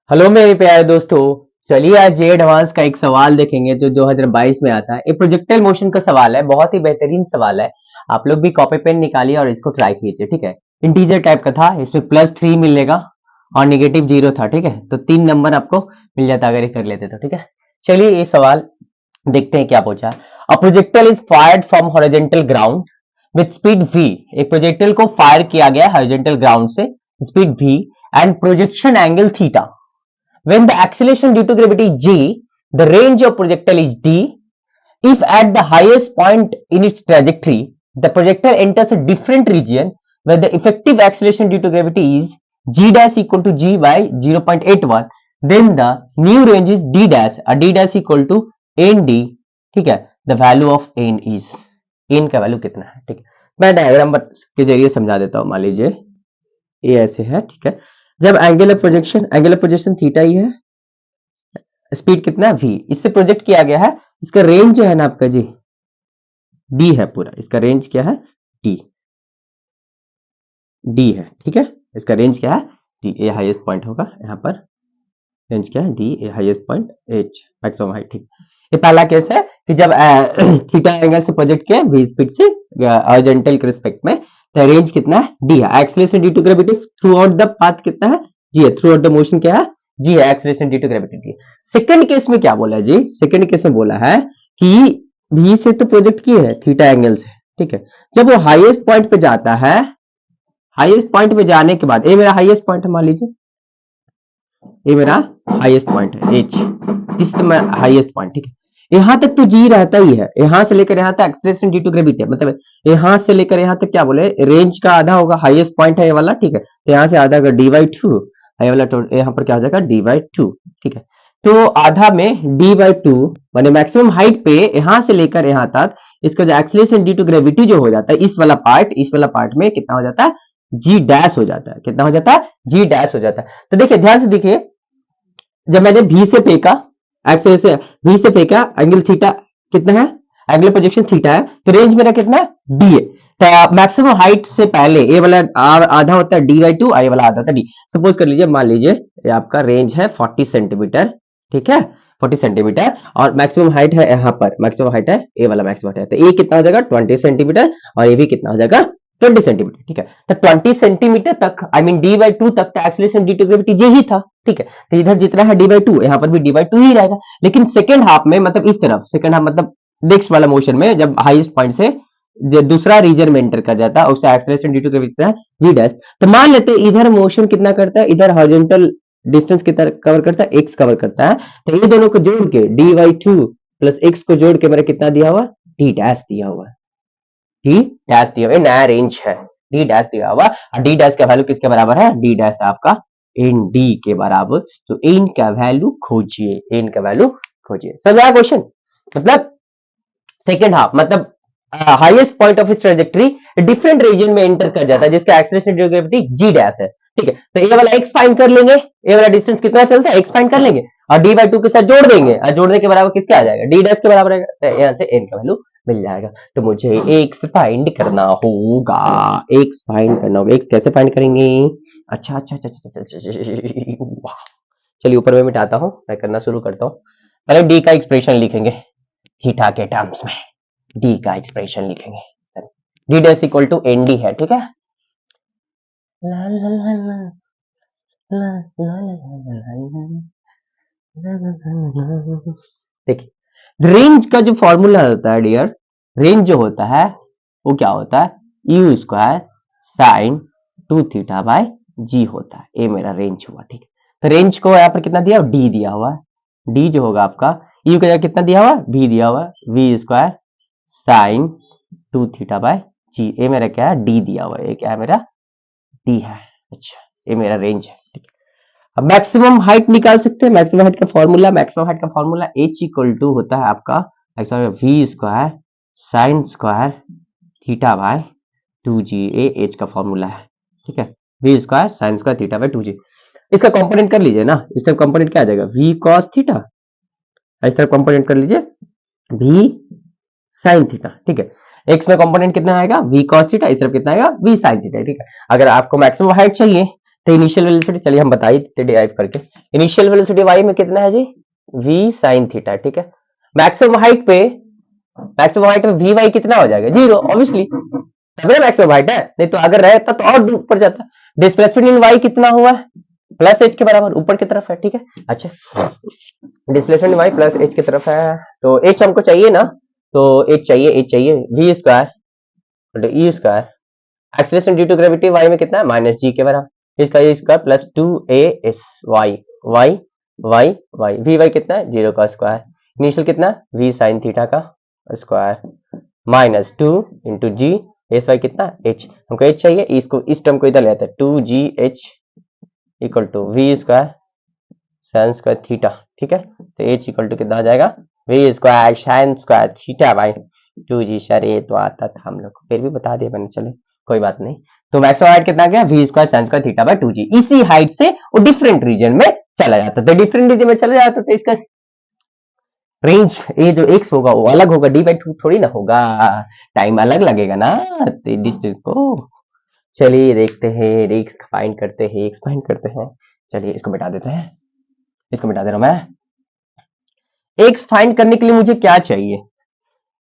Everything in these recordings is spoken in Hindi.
हेलो मेरे प्यारे दोस्तों। चलिए आज जे एडवांस का एक सवाल देखेंगे जो 2022 में आता है। एक प्रोजेक्टाइल मोशन का सवाल है, बहुत ही बेहतरीन सवाल है। आप लोग भी कॉपी पेन निकालिए और इसको ट्राई कीजिए, ठीक है। इंटीजर टाइप का था, इसमें +3 मिलेगा और -0 था, ठीक है। तो 3 नंबर आपको मिल जाता अगर ये कर लेते तो, ठीक है। चलिए ये सवाल देखते हैं क्या पूछा है। A projectile is fired from horizontal ground with speed v। एक प्रोजेक्टाइल को फायर किया गया हॉरिजॉन्टल ग्राउंड से, speed v and projection angle theta. When the acceleration due to gravity is g, the range of projectile is d. If at the highest point in its trajectory, the projectile enters a different region where the effective acceleration due to gravity is g dash equal to g by 0.81, then the new range is d dash, d dash equal to nd, ठीक है। The value of n is, n का वैल्यू कितना है, ठीक है। मैं डायग्राम के जरिए समझा देता हूं। मान लीजिए ये ऐसे है, ठीक है। जब एंगुलर प्रोजेक्शन थीटा ही है, स्पीड कितना है v, इससे प्रोजेक्ट किया गया है। इसका रेंज जो है ना आपका जी d है पूरा, इसका रेंज क्या है d, d है, ठीक है। इसका रेंज क्या है d, ये हाईएस्ट पॉइंट होगा यहाँ पर। रेंज क्या है d, ये highest point h, maximum height, ठीक। ये पहला केस है कि जब थीटा एंगल से प्रोजेक्ट किया v स्पीड से हॉरिजॉन्टल के रिस्पेक्ट में, तो रेंज कितना है d है। Acceleration due to gravity throughout the path कितना है g है, थ्रू आउट द मोशन क्या है g है, acceleration due to gravity d। Second case में क्या बोला है जी, सेकंड केस में बोला है कि v से तो प्रोजेक्ट किए है थीटा एंगल से, ठीक है। जब वो हाईएस्ट पॉइंट पे जाता है, हाईएस्ट पॉइंट पे जाने के बाद, ये मेरा हाईएस्ट पॉइंट है, मान लीजिए ये मेरा हाईएस्ट पॉइंट है h, इस में हाईएस्ट पॉइंट, ठीक है। यहां तक तो जी रहता ही है, यहां से लेकर यहां तक एक्सीलरेशन ड्यू टू ग्रेविटी, मतलब यहां से लेकर यहां तक क्या बोले, रेंज का आधा होगा, हाईएस्ट पॉइंट है ये वाला, ठीक है। तो यहां से आधा होगा d/2, ये वाला यहां पर क्या हो जाएगा d/2, ठीक है। तो आधा में d/2 माने मैक्सिमम हाइट पे यहां से लेकर यहां तक इसका जो एक्सीलरेशन ड्यू टू ग्रेविटी जो हो जाता है, इस वाला पार्ट में कितना हो जाता है g डैश हो जाता है। कितना हो जाता है g डैश हो जाता है। तो देखिए ध्यान से देखिए, जब मैंने v से फेंका, एक्सेस से v से फेंका, एंगल थीटा कितना है, एंगुलर प्रोजेक्शन थीटा है, तो रेंज मेरा कितना है d है। तो मैक्सिमम हाइट से पहले ये वाला आधा होता है d/2, ये वाला आधा होता है d। सपोज कर लीजिए, मान लीजिए ये आपका रेंज है 40 सेंटीमीटर, ठीक है, 40 सेंटीमीटर, और मैक्सिमम हाइट है यहाँ पर, मैक्सिमम हाइट है ये वाला मैक्सिमम हाइट है, तो ये कितना हो जाएगा 20 सेंटीमीटर, और ये भी कितना हो जाएगा 20 सेंटीमीटर, ठीक है। तो 20 सेंटीमीटर तक, आई मीन d/2 तक का एक्सीलरेशन ड्यू टू ग्रेविटी जे ही था, ठीक है। तो इधर जितना है d/2, यहाँ पर भी d/2 ही रहेगा। लेकिन सेकंड हाफ में, मतलब इस तरफ, सेकंड हाफ मतलब नेक्स्ट वाला मोशन में, जब हाईएस्ट पॉइंट से जो दूसरा रीजन में एंटर कर जाता है, उससे एक्सीलरेशन ड्यू टू ग्रेविटी कितना है जी डैश। तो मान लेते हैं इधर मोशन कितना करता है, इधर हॉरिजॉन्टल डिस्टेंस कितना कवर करता है, x कवर करता है। तो ये दोनों को जोड़ के d/2 प्लस x को जोड़ के मेरा कितना दिया हुआ d डैश दिया हुआ है, d डैश दिया हुआ है, नया रेंज है, d डैश दिया हुआ। और d डैश का वैल्यू किसके बराबर है, d डैश आपका nd के बराबर। तो n का वैल्यू खोजिए, n का वैल्यू खोजिए। समझ आया क्वेश्चन। मतलब सेकेंड हाफ, मतलब हाईएस्ट पॉइंट ऑफ इस ट्रेजेक्टरी डिफरेंट रीजन में एंटर कर जाता है, जिसका acceleration due to gravity g dash है, ठीक है। तो ये वाला x फाइंड कर लेंगे, ये वाला डिस्टेंस कितना चलता है x फाइंड कर लेंगे, और d/2 के साथ जोड़ देंगे, और जोड़ने के बराबर किसके आ जाएगा d डैश के बराबर आएगा। तो यहाँ से n का वैल्यू मिल जाएगा। तो मुझे x फाइंड करना होगा, x फाइंड करना होगा। x कैसे फाइंड करेंगे, अच्छा अच्छा अच्छा अच्छा अच्छा, वाह। चलिए ऊपर में मिटाता हूँ, मैं करना शुरू करता हूँ। पहले d का एक्सप्रेशन लिखेंगे थीटा के टर्म्स में, d का एक्सप्रेशन लिखेंगे, d dash equal to nd है, ठीक है। ला ला ला ला ला ला ला। देखिए रेंज का जो फॉर्मूला होता है डियर, रेंज जो होता है वो क्या होता है, u square sine 2 theta by g होता है। ये मेरा रेंज हुआ, ठीक है। तो रेंज को यहाँ पर कितना दिया, d दिया हुआ है, d जो होगा आपका u का कितना दिया हुआ, v दिया हुआ, v square sine 2 theta by g। ये मेरा क्या है d दिया हुआ है, ये क्या है मेरा d है। अच्छा ये मेरा रेंज है, ठीक है। अब मैक्सिमम हाइट निकाल सकते हैं, मैक्सिमम हाइट का फॉर्मूला h इक्वल टू होता है आपका v square sine square theta by 2g। A h का फॉर्मूला है, ठीक है, v square sine square theta by 2g। इसका कंपोनेंट कर लीजिए ना, इस तरफ कंपोनेंट क्या आ जाएगा v cos थीटा, इस तरफ कंपोनेंट कर लीजिए v sin थीटा, ठीक है। x में कंपोनेंट कितना आएगा v cos थीटा, इस तरफ कितना आएगा v sin थीटा, ठीक है। अगर आपको मैक्सिमम हाइट चाहिए तो इनिशियल वेलोसिटी चलिए हम बता ही देते डिराइव करके। इनिशियल वेलोसिटी वाई में कितना है जी, v साइन थीटा, ठीक है। मैक्सिमम हाइट पे वी वाई कितना हो जाएगा, जीरो, ऑब्वियसली, तभी मैक्सिमम हाइट है, नहीं तो अगर रहता तो और ऊपर जाता। डिस्प्लेसमेंट इन वाई कितना हुआ, प्लस एच के बराबर, ऊपर की तरफ है, ठीक है। अच्छा, डिस्प्लेसमेंट वाई प्लस एच की तरफ है, तो एच हमको चाहिए ना, तो एच चाहिए v square e square, acceleration due to gravity y में कितना है, माइनस जी के बराबर, इसका ये square plus 2a y y y y, v y कितना है, जीरो का स्क्वायर, इनिशियल कितना है, वी साइन थीटा का square minus 2 into g, s y कितना, एच, हमको एच चाहिए, इसको इस टर्म को इधर ले आते हैं, 2gh equal to we square sine square theta, ठीक है। तो एच इक्वल टू कितना आ जाएगा, v square sine square theta by 2g, sir ये तो आता था हम लोग को, फिर भी बता दिया मैंने, चले कोई बात नहीं। तो मैक्सिमम हाइट कितना गया, v square sine square theta by 2g, इसी हाइट से वो डिफरेंट रीजन में चला जाता था, डिफरेंट रीजन में चला जाता था, इसका रेंज ये जो एक्स होगा वो अलग होगा, डी बाई 2 थोड़ी ना होगा, टाइम अलग लगेगा ना डिस्टेंस को। चलिए देखते हैं, एक्स फाइंड करते हैं, एक्स फाइंड करते हैं। चलिए इसको मिटा देते हैं, इसको मिटा दे रहा हूं मैं। एक्स फाइंड करने के लिए मुझे क्या चाहिए,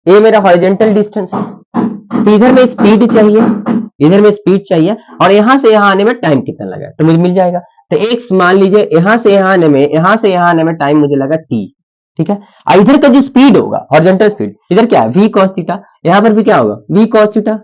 ये मेरा हॉरिजॉन्टल डिस्टेंस है, तो इधर में स्पीड चाहिए, इधर में स्पीड चाहिए, और यहां से यहां आने में टाइम कितना लगा, तो मुझे मिल जाएगा। तो एक्स मान लीजिए यहां से यहां आने में टाइम मुझे लगा टी, ठीक है। और इधर का जो स्पीड होगा हॉरिजॉन्टल स्पीड, इधर क्या है, वी कॉस थीटा, यहां पर भी क्या होगा, वी कॉस थीटा,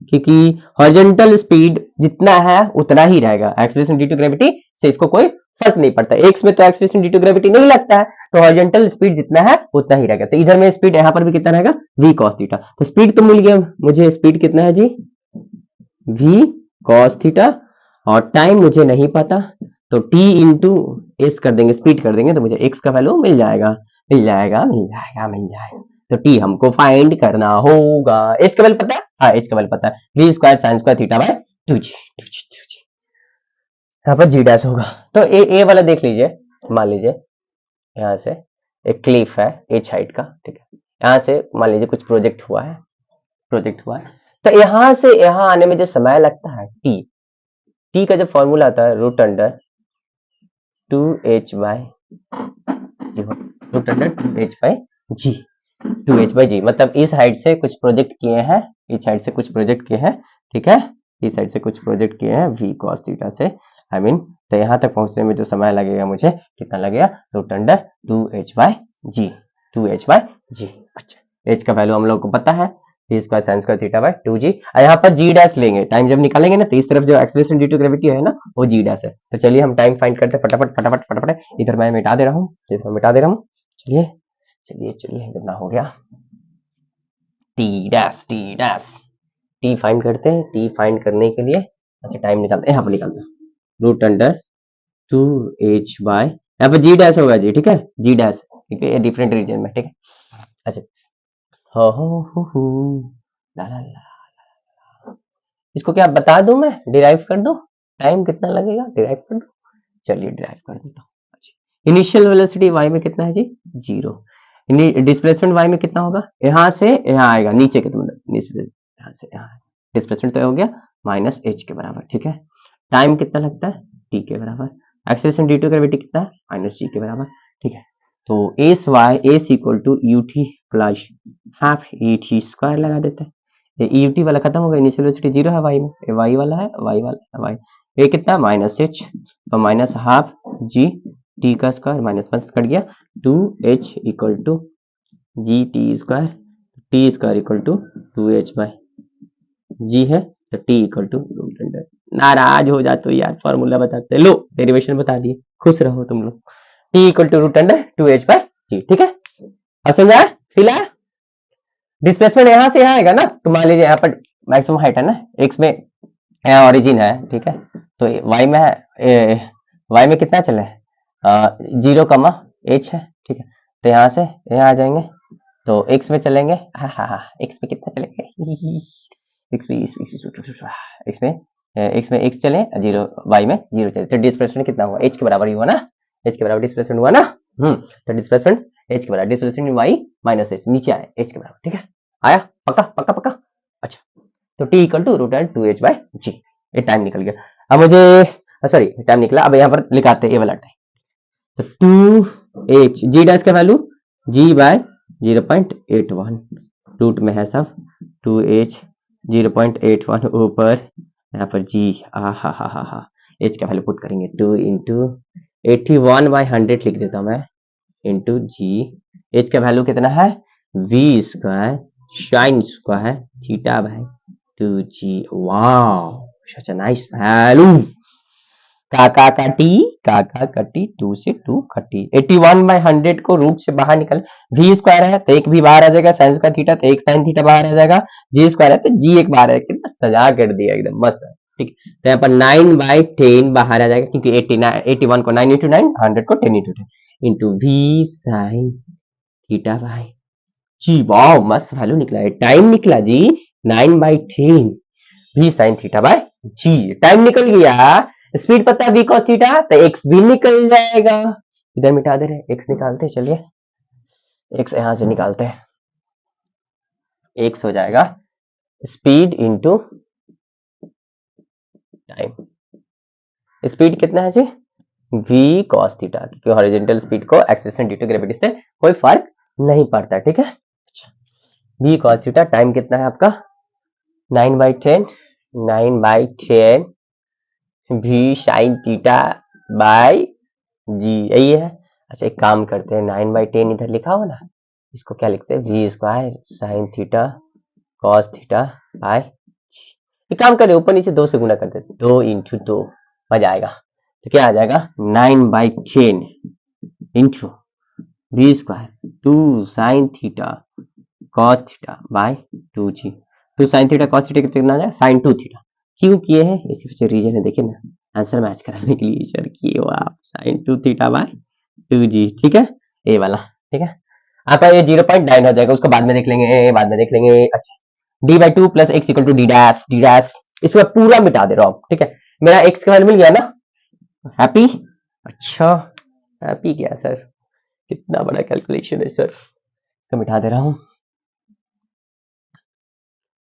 क्योंकि हॉरिजॉन्टल स्पीड जितना है उतना ही रहेगा, एक्सीलरेशन ड्यू टू ग्रेविटी से इसको कोई फर्क नहीं पड़ता, एक्स में तो एक्सीलरेशन ड्यू टू ग्रेविटी नहीं लगता है, तो हॉरिजॉन्टल स्पीड जितना है उतना ही रहेगा। तो इधर में स्पीड यहां पर भी कितना रहेगा, वी कॉस थीटा, तो स्पीड तो मिल गया मुझे, स्पीड कितना है जी, वी कॉस थीटा, और टाइम मुझे नहीं पता, तो टी इंटू एस कर देंगे, स्पीड कर देंगे, तो मुझे एक्स का वैल्यू मिल जाएगा, मिल जाएगा, मिल जाएगा, मिल जाएगा। तो टी हमको फाइंड करना होगा, एच का वैल्यू पता है, हाँ एच का वैल्यू पता है, we square sine square theta by 2g, यहाँ पर जी डैश होगा। तो ए वाला देख लीजिए, मान लीजिए यहाँ से एक क्लिफ है एच हाइट का, ठीक है, यहाँ से मान लीजिए कुछ प्रोजेक्ट हुआ है, तो यहां से यहां आने में जो समय लगता है टी का जो फॉर्मूला आता है root under 2h by G, 2h by G, मतलब इस हाइट से कुछ प्रोजेक्ट किए हैं, इस हाइट से कुछ प्रोजेक्ट किए हैं, ठीक है, इस साइड से कुछ प्रोजेक्ट किए हैं वी कॉस थीटा से, आई मीन, तो यहां तक पहुंचने में जो समय लगेगा मुझे कितना लगेगा, root under 2h by G, 2h by G. अच्छा, h का वैल्यू हम लोग को पता है, we square sine square theta by 2g, और यहाँ पर जी डैश लेंगे, टाइम जब निकालेंगे ना, तो इस तरफ जो एक्सीलरेशन ड्यू टू ग्रेविटी है ना, वो जी डैश है। तो चलिए हम टाइम फाइंड करते हैं, फटाफट फटाफट फटाफट, इधर मैं मिटा दे रहा हूँ, इधर मिटा दे रहा हूँ, चलिए चलिए चलिए, कितना हो गया, टी डैश टी फाइंड करते हैं, टी फाइंड करने के लिए अच्छा टाइम निकालते हैं, यहाँ पर निकालते हैं, रूट अंडर 2h बाय, यहाँ पर जी डैश होगा जी, ठीक है, जी डैश, ठीक है, ये डिफरेंट रीजन में, ठीक है। अच्छा, हो ला ला ला, इसको क्या बता दूं मैं, डिराइव कर दो, टाइम कितना लगेगा, डिराइव कर दो, चलिए डिराइव कर देता हूँ। अच्छा, इनिशियल वेलोसिटी y में कितना है जी, जीरो, डिस्प्लेसमेंट y में कितना होगा, यहां से यहां आएगा, नीचे के मतलब यहां से यहां, डिस्प्लेसमेंट तो हो गया माइनस h के बराबर, ठीक है। टाइम कितना लगता है, t के बराबर, एक्सेलरेशन ड्यू टू ग्रेविटी कितना है, माइनस g के बराबर, ठीक है। तो s y s equal to u t plus half e t square लगा देते हैं, ये यूटी वाला खत्म हो गया, इनिशियल वेलोसिटी जीरो है वाई में, ये वाई वाला है, वाई वाला वाई, ये कितना माइनस एच, तो माइनस हाफ जी टी का स्क्वायर, माइनस माइनस कट गया, 2h equal to G T square equal to 2h by G है, तो T equal to root under, नाराज हो जाते हो यार, फॉर्मूला बताते, लो डेरिवेशन बता दिए, खुश रहो तुम लोग, T equal to root under 2h by G, ठीक है। अब समझा, फिलहाल डिस्प्लेसमेंट यहां से यहां आएगा ना, तो मान लीजिए यहाँ पर मैक्सिमम हाइट है ना, एक्स में यहाँ ओरिजिन है, ठीक है, तो वाई में है, वाई में कितना चले, 0, h है, ठीक है, तो यहाँ से यहाँ आ जाएंगे, तो एक्स में चलेंगे, हाँ एक्स में कितना चलेंगे, एक्स में एक्स चले, जीरो, वाई में जीरो चले, तो डिस्प्लेसमेंट कितना हुआ, एच के बराबर ही हुआ ना, एच के बराबर डिस्प्लेसमेंट हुआ ना, तो डिस्प्लेसमेंट एच के बराबर, डिस्प्लेसमेंट वाई माइनस एच, नीचे आए एच के बराबर, ठीक है, आया, पक्का पक्का पक्का। अच्छा, तो T equal to root under 2h by G, ये टाइम निकल गया। अब मुझे सॉरी टाइम निकला, अब यहाँ पर लिखाते हैं ये वाला टाइम। तो 2h जी डैश का वैल्यू g बाय 0.81 रूट में है सब 2h 0.81 ऊपर यहाँ पर g हा h का वैल्यू पुट करेंगे 2 इंटू 81/100 लिख देता हूँ मैं इंटू g h का वैल्यू कितना है v square sine square theta by 2g। Wow such a nice value. काका कटी 2 से 2 कटी 81/100 को रूट से बाहर निकल v स्क्वायर है तो एक भी बाहर आ जाएगा साइन स्क्वायर थीटा तो एक साइन थीटा बाहर आ जाएगा g स्क्वायर है तो g एक बाहर है। कितना सजा कर दिया एकदम मस्त है। ठीक तो यहाँ पर 9/10 बाहर आ जाएगा क्योंकि 81 को 9 इंटू 9 100 को 10 into 10 into v sine theta by g. Wow मस्त वैल्यू निकला है। टाइम निकला जी 9/10 v sine theta by g. Time निकल गया, स्पीड पता है v cos थीटा तो x भी निकल जाएगा। इधर मिटा दे रहे x निकालते हैं, चलिए x यहां से निकालते हैं। x हो जाएगा स्पीड इंटू टाइम। स्पीड कितना है जी v cos थीटा क्योंकि हॉरिजॉन्टल स्पीड को एक्सेलरेशन ड्यू टू ग्रेविटी से कोई फर्क नहीं पड़ता। ठीक है अच्छा v cos थीटा टाइम कितना है आपका 9/10 v साइन थीटा बाय जी यही है। अच्छा एक काम करते हैं 9/10 इधर लिखा हो ना इसको क्या लिखते हैं v square sine theta cos theta by एक काम करें ऊपर नीचे 2 से गुना कर देते 2 इंटू 2 मजा आएगा। तो क्या आ जाएगा 9/10 into v square 2 sine theta cos theta by 2g 2 sine theta cos theta कितना आ जाएगा साइन 2 थीटा। क्यों किए हैं इसी पीछे रीजन है देखिए ना आंसर मैच कराने के लिए सर किए हो आप साइन 2 थीटा बाय 2g। ठीक है ये वाला ठीक है आपका ये 0.9 हो जाएगा उसको बाद में देख लेंगे अच्छा d/2 plus x equal to d dash इसको मैं पूरा मिटा दे रहा हूँ। ठीक है मेरा x का वैल्यू मिल गया ना हैप्पी। अच्छा हैप्पी क्या सर कितना बड़ा कैलकुलेशन है सर इसको मिटा दे रहा हूँ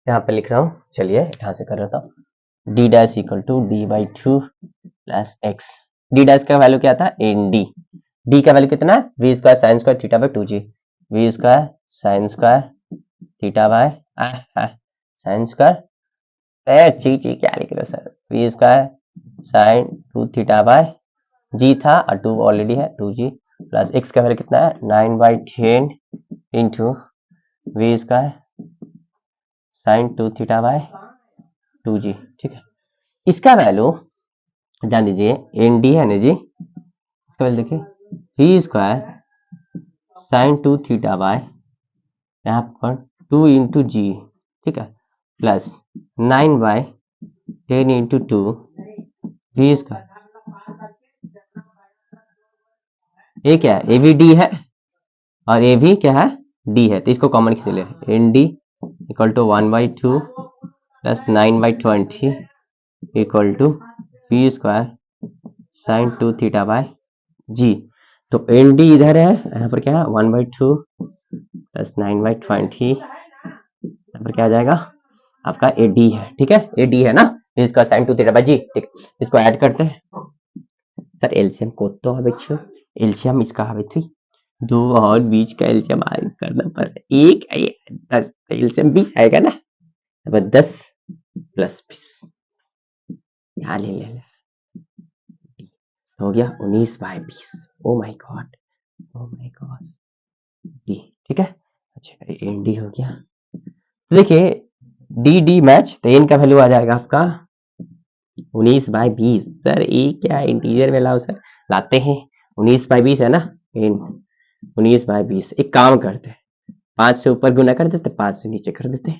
यहाँ पे लिख रहा हूँ। चलिए यहाँ से कर रहा हूँ d dash equal to d/2 plus x d dash का वैल्यू क्या था nd d का वैल्यू कितना है v square sine square theta by 2g v square sine square theta by sine square ची क्या लिख रहे हो sir v square sine 2 theta by g था और 2 ऑलरेडी है 2g प्लस x का वैल्यू कितना है 9/10 into v square sine 2 theta by 2g। ठीक है इसका वैल्यू जान दीजिए nd है ना जी इसका वैल्यू देखिए v square sine 2 theta bye यहाँ पर 2 इंटू जी ठीक है प्लस 9/10 इंटू 2 v स्क्वायर ये क्या है ए भी डी है और ए भी क्या है डी है तो इसको कॉमन खींच ले N D equal to 1/2 plus 9/20 equal to we square sine 2 theta by G. तो एन डी इधर है यहाँ पर क्या है 1/2 प्लस 9/20 यहाँ पर क्या आ जाएगा आपका ए डी है। ठीक है ए डी है ना इसका साइन 2 थीटा बाय जी। ठीक इसको ऐड करते हैं सर एलसीएम को तो हमें एलसीएम इसका हमें थी 2 और 20 का एलसीएम करना पड़ रहा है 10 एलसीएम 20 आएगा ना अब 10 प्लस 20 यहाँ ले हो गया 19/20 ओ माय गॉड डी। ठीक है अच्छा एन डी हो गया तो देखिए डी डी मैच तो एन का वैल्यू आ जाएगा आपका 19/20 सर ये क्या इंटीजर में लाओ सर लाते हैं 19/20 है ना इन 19/20 एक काम करते हैं 5 से ऊपर गुना कर देते 5 से नीचे कर देते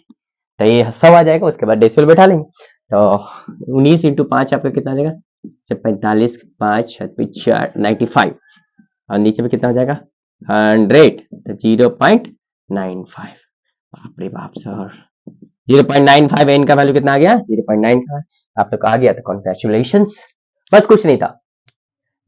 तो ये 100 आ जाएगा उसके बाद डेसिमल बैठा लेंगे तो 19 इंटू 5 आपका कितना आ जाएगा 45 5 4 95 और नीचे में कितना हो जाएगा 100 तो 0.95 बाप रे बाप सर 0.95 एन का वैल्यू कितना आ गया 0.95 आप लोग आ गया तो कॉन्ग्रेचुलेशंस। बस कुछ नहीं था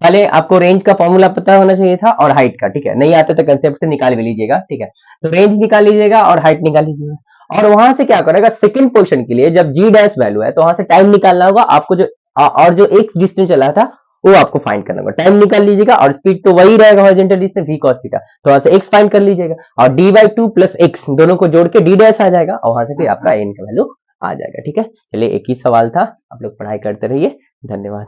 पहले आपको रेंज का फॉर्मूला पता होना चाहिए था और हाइट का। ठीक है नहीं आता तो कंसेप्ट से निकाल भी लीजिएगा। ठीक है तो रेंज निकाल लीजिएगा और हाइट निकाल लीजिएगा और वहां से क्या करेगा सेकंड पोर्शन के लिए जब जी डैश वैल्यू है तो वहां से टाइम निकालना होगा आपको जो और जो x डिस्टेंस चला था वो आपको फाइंड करना होगा। टाइम निकाल लीजिएगा और स्पीड तो वही रहेगा horizontal distance v cos theta, तो वहां से x फाइंड कर लीजिएगा और d/2 प्लस x दोनों को जोड़ के d डैश आ जाएगा और वहां से फिर आपका n का वैल्यू आ जाएगा। ठीक है, चलिए एक ही सवाल था, आप लोग पढ़ाई करते रहिए, धन्यवाद।